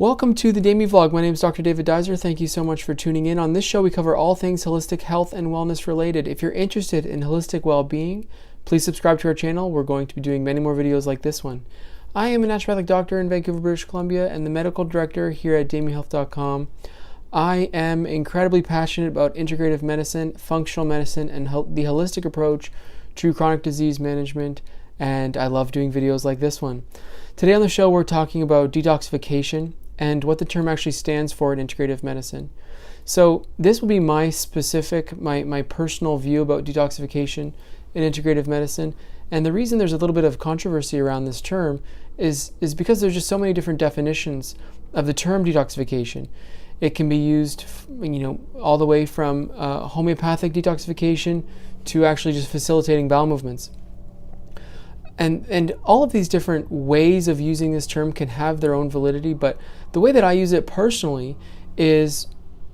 Welcome to the Daily Vlog. My name is Dr. David Duizer. Thank you so much for tuning in. On this show, we cover all things holistic health and wellness related. If you're interested in holistic well-being, please subscribe to our channel. We're going to be doing many more videos like this one. I am a naturopathic doctor in Vancouver, British Columbia, and the medical director here at DamiHealth.com. I am incredibly passionate about integrative medicine, functional medicine, and the holistic approach to chronic disease management, and I love doing videos like this one. Today on the show, we're talking about detoxification and what the term actually stands for in integrative medicine. So this will be my specific, my personal view about detoxification in integrative medicine. And the reason there's a little bit of controversy around this term is because there's just so many different definitions of the term detoxification. It can be used, all the way from homeopathic detoxification to actually just facilitating bowel movements. And all of these different ways of using this term can have their own validity, but the way that I use it personally is,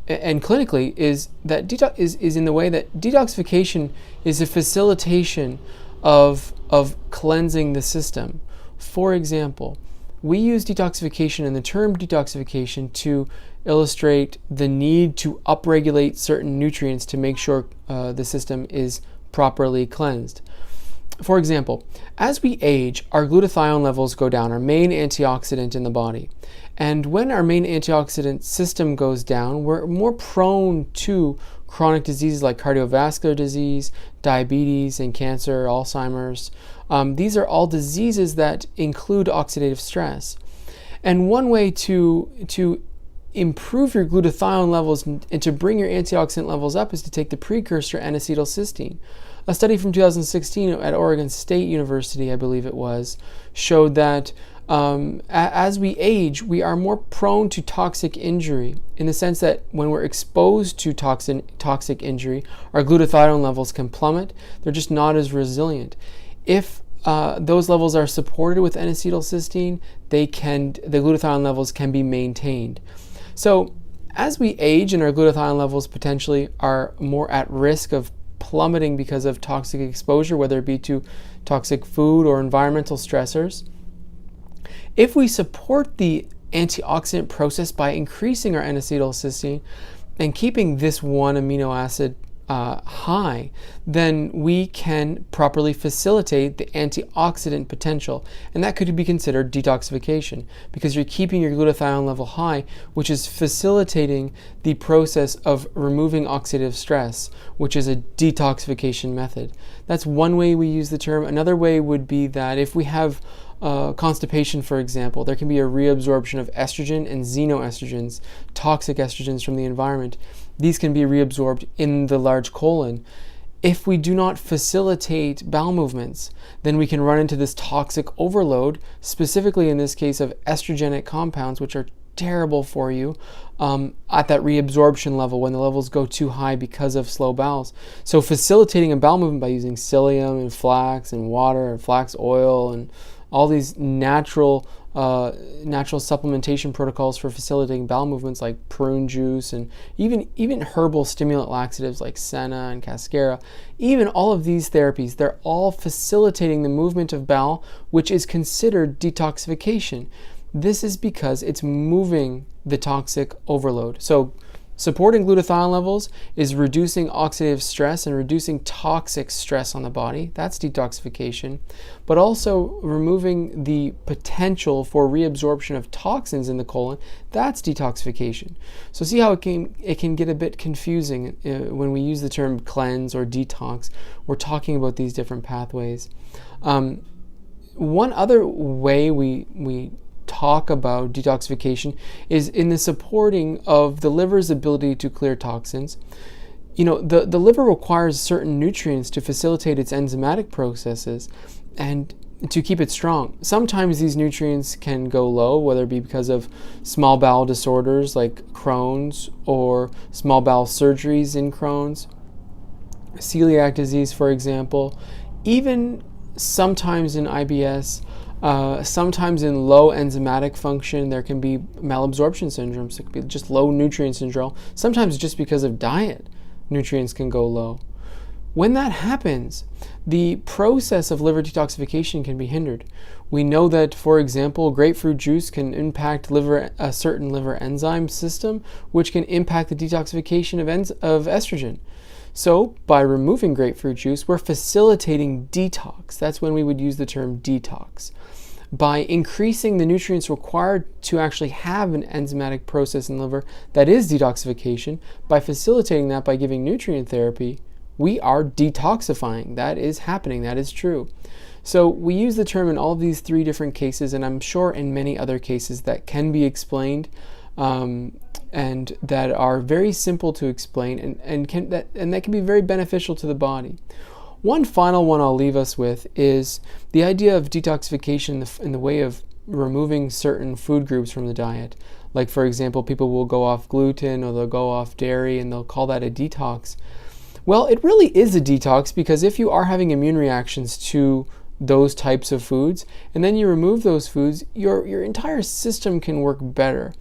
and clinically, is that is in the way that detoxification is a facilitation of cleansing the system. For example, we use detoxification and the term detoxification to illustrate the need to upregulate certain nutrients to make sure the system is properly cleansed. For example, as we age, our glutathione levels go down, our main antioxidant in the body. And when our main antioxidant system goes down, we're more prone to chronic diseases like cardiovascular disease, diabetes, and cancer, Alzheimer's. These are all diseases that include oxidative stress. And one way to improve your glutathione levels and to bring your antioxidant levels up is to take the precursor N-acetylcysteine. A study from 2016 at Oregon State University, I believe it was, showed that as we age, we are more prone to toxic injury in the sense that when we're exposed to toxic injury, our glutathione levels can plummet. They're just not as resilient. If those levels are supported with N-acetylcysteine, the glutathione levels can be maintained. So as we age and our glutathione levels potentially are more at risk of plummeting because of toxic exposure, whether it be to toxic food or environmental stressors, if we support the antioxidant process by increasing our N-acetylcysteine and keeping this one amino acid high, then we can properly facilitate the antioxidant potential, and that could be considered detoxification because you're keeping your glutathione level high, which is facilitating the process of removing oxidative stress, which is a detoxification method. That's one way we use the term. Another way would be that if we have constipation, for example, there can be a reabsorption of estrogen and xenoestrogens, toxic estrogens from the environment. These can be reabsorbed in the large colon. If we do not facilitate bowel movements, then we can run into this toxic overload, specifically in this case of estrogenic compounds, which are terrible for you at that reabsorption level when the levels go too high because of slow bowels. So facilitating a bowel movement by using psyllium and flax and water and flax oil and all these natural supplementation protocols for facilitating bowel movements like prune juice and even herbal stimulant laxatives like senna and cascara, even all of these therapies, they're all facilitating the movement of bowel, which is considered detoxification. This is because it's moving the toxic overload. So supporting glutathione levels is reducing oxidative stress and reducing toxic stress on the body. That's detoxification. But also removing the potential for reabsorption of toxins in the colon. That's detoxification. So see how it can get a bit confusing when we use the term cleanse or detox. We're talking about these different pathways. One other way we talk about detoxification is in the supporting of the liver's ability to clear toxins. The liver requires certain nutrients to facilitate its enzymatic processes and to keep it strong. Sometimes these nutrients can go low, whether it be because of small bowel disorders like Crohn's or small bowel surgeries in Crohn's, celiac disease, for example, even sometimes in IBS. Sometimes in low enzymatic function, there can be malabsorption syndromes. It could be just low nutrient syndrome. Sometimes just because of diet, nutrients can go low. When that happens, the process of liver detoxification can be hindered. We know that, for example, grapefruit juice can impact a certain liver enzyme system, which can impact the detoxification of estrogen. So by removing grapefruit juice, we're facilitating detox. That's when we would use the term detox. By increasing the nutrients required to actually have an enzymatic process in the liver that is detoxification, by facilitating that by giving nutrient therapy, we are detoxifying. That is happening. That is true. So we use the term in all of these 3 different cases, and I'm sure in many other cases that can be explained and that are very simple to explain and that can be very beneficial to the body. One final one I'll leave us with is the idea of detoxification in the way of removing certain food groups from the diet. Like, for example, people will go off gluten or they'll go off dairy and they'll call that a detox. Well, it really is a detox, because if you are having immune reactions to those types of foods and then you remove those foods, your entire system can work better.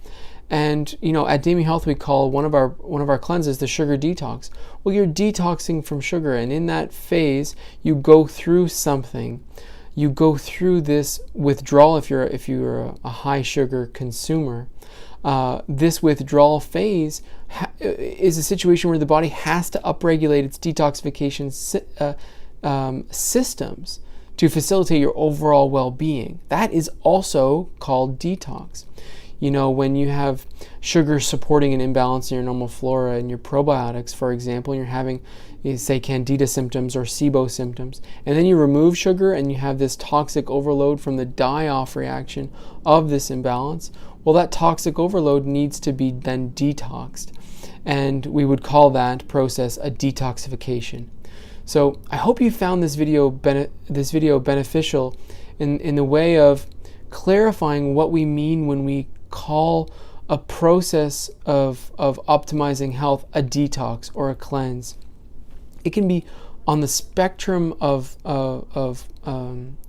And at Damien Health we call one of our cleanses the sugar detox. Well, you're detoxing from sugar, and in that phase you go through something. You go through this withdrawal if you're a high sugar consumer. This withdrawal phase is a situation where the body has to upregulate its detoxification systems to facilitate your overall well-being. That is also called detox. When you have sugar supporting an imbalance in your normal flora and your probiotics, for example, and you're having, say, candida symptoms or SIBO symptoms, and then you remove sugar and you have this toxic overload from the die-off reaction of this imbalance, well, that toxic overload needs to be then detoxed. And we would call that process a detoxification. So I hope you found this video beneficial in the way of clarifying what we mean when we call a process of optimizing health a detox or a cleanse. It can be on the spectrum of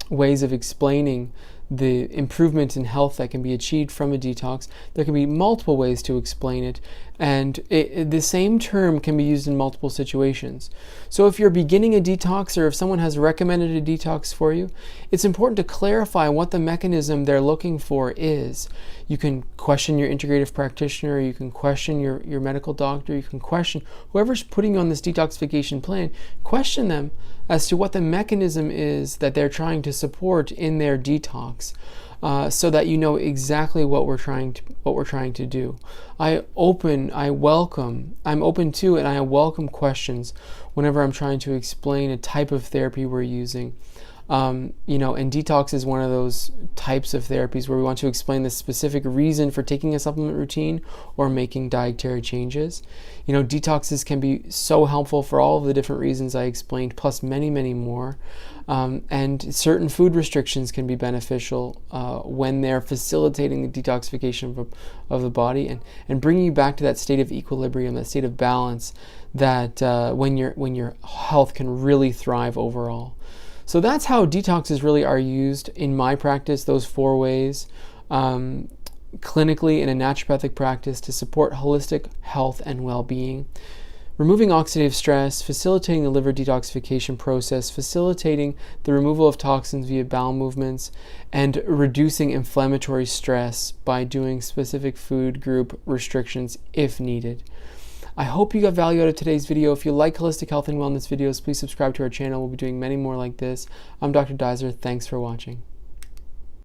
ways of explaining the improvement in health that can be achieved from a detox. There can be multiple ways to explain it, and the same term can be used in multiple situations. So if you're beginning a detox, or if someone has recommended a detox for you, it's important to clarify what the mechanism they're looking for is. You can question your integrative practitioner, you can question your medical doctor, you can question whoever's putting you on this detoxification plan. Question them as to what the mechanism is that they're trying to support in their detox, so that you know exactly what we're trying to do. I'm open to and I welcome questions whenever I'm trying to explain a type of therapy we're using. And detox is one of those types of therapies where we want to explain the specific reason for taking a supplement routine or making dietary changes. Detoxes can be so helpful for all of the different reasons I explained, plus many, many more. And certain food restrictions can be beneficial when they're facilitating the detoxification of the body and bringing you back to that state of equilibrium, that state of balance, that when your health can really thrive overall. So that's how detoxes really are used in my practice, those 4 ways, clinically in a naturopathic practice to support holistic health and well-being. Removing oxidative stress, facilitating the liver detoxification process, facilitating the removal of toxins via bowel movements, and reducing inflammatory stress by doing specific food group restrictions if needed. I hope you got value out of today's video. If you like holistic health and wellness videos, please subscribe to our channel. We'll be doing many more like this. I'm Dr. Duizer. Thanks for watching.